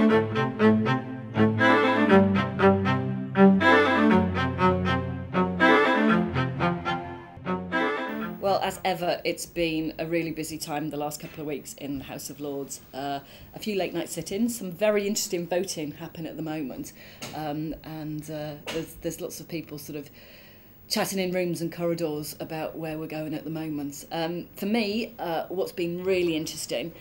Well, as ever, it's been a really busy time the last couple of weeks in the House of Lords. A few late night sit-ins, some very interesting voting happen at the moment, and there's lots of people sort of chatting in rooms and corridors about where we're going at the moment. For me, what's been really interesting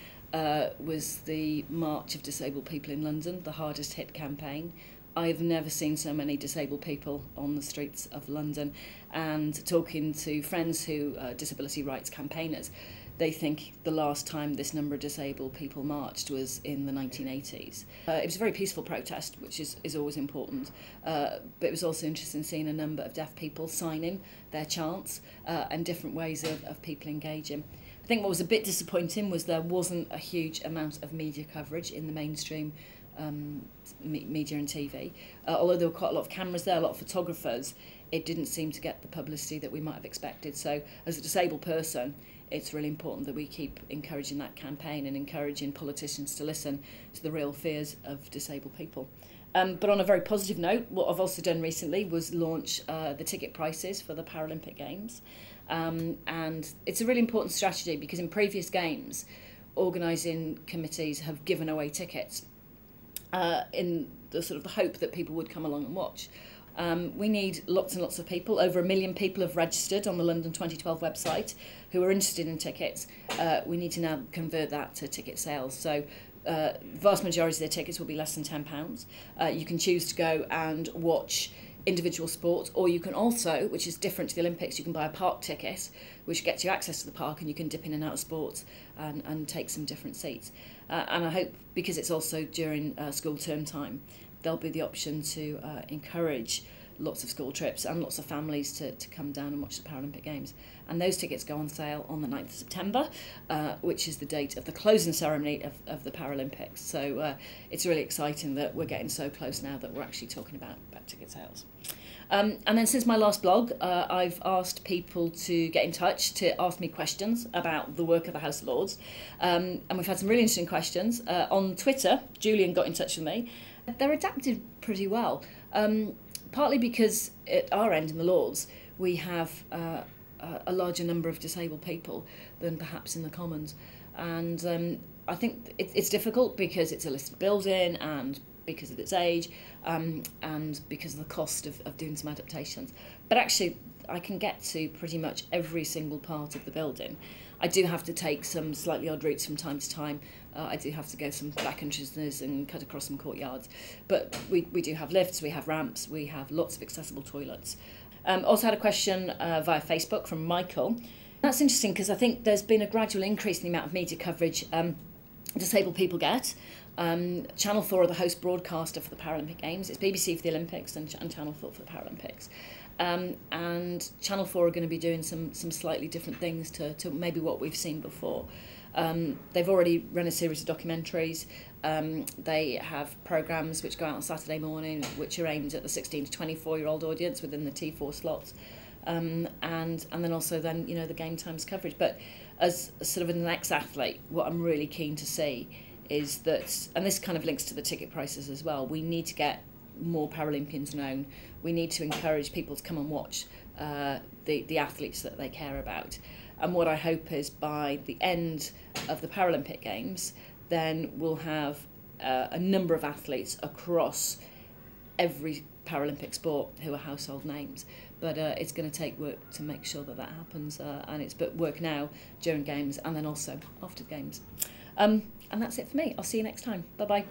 was the March of Disabled People in London, the hardest hit campaign. I've never seen so many disabled people on the streets of London, and talking to friends who are disability rights campaigners, they think the last time this number of disabled people marched was in the 1980s. It was a very peaceful protest, which is always important, but it was also interesting seeing a number of deaf people signing their chants and different ways of people engaging. I think what was a bit disappointing was there wasn't a huge amount of media coverage in the mainstream media and TV. Although there were quite a lot of cameras there, a lot of photographers, it didn't seem to get the publicity that we might have expected. So as a disabled person, it's really important that we keep encouraging that campaign and encouraging politicians to listen to the real fears of disabled people. But on a very positive note, what I've also done recently was launch the ticket prices for the Paralympic Games. And it's a really important strategy because in previous games, organising committees have given away tickets in the sort of the hope that people would come along and watch. We need lots and lots of people. Over 1 million people have registered on the London 2012 website who are interested in tickets. We need to now convert that to ticket sales. So the vast majority of their tickets will be less than £10. You can choose to go and watch individual sports, or you can also, which is different to the Olympics, you can buy a park ticket which gets you access to the park and you can dip in and out of sports and take some different seats. And I hope, because it's also during school term time, there'll be the option to encourage lots of school trips and lots of families to come down and watch the Paralympic Games. And those tickets go on sale on the 9th of September, which is the date of the closing ceremony of the Paralympics. So it's really exciting that we're getting so close now that we're actually talking about ticket sales. And then since my last blog, I've asked people to get in touch to ask me questions about the work of the House of Lords. And we've had some really interesting questions. On Twitter, Julian got in touch with me. They're adapted pretty well. Partly because at our end in the Lords, we have a larger number of disabled people than perhaps in the Commons. And I think it's difficult because it's a listed building and because of its age and because of the cost of doing some adaptations. But actually, I can get to pretty much every single part of the building. I do have to take some slightly odd routes from time to time. I do have to go some back entrances and cut across some courtyards. But we do have lifts, we have ramps, we have lots of accessible toilets. Also had a question via Facebook from Michael. That's interesting because I think there's been a gradual increase in the amount of media coverage disabled people get. Channel 4 are the host broadcaster for the Paralympic Games. It's BBC for the Olympics and Channel 4 for the Paralympics. And Channel 4 are going to be doing some slightly different things to maybe what we've seen before. They've already run a series of documentaries. They have programmes which go out on Saturday morning, which are aimed at the 16 to 24-year-old audience within the T4 slots. And then also then, you know, the game times coverage. But as sort of an ex-athlete, what I'm really keen to see is that, and this kind of links to the ticket prices as well, we need to get more Paralympians known. We need to encourage people to come and watch the athletes that they care about. And what I hope is by the end of the Paralympic Games, then we'll have a number of athletes across every Paralympic sport who are household names. But it's going to take work to make sure that happens. And it's work now, during games, and then also after the games. And that's it for me. I'll see you next time. Bye-bye.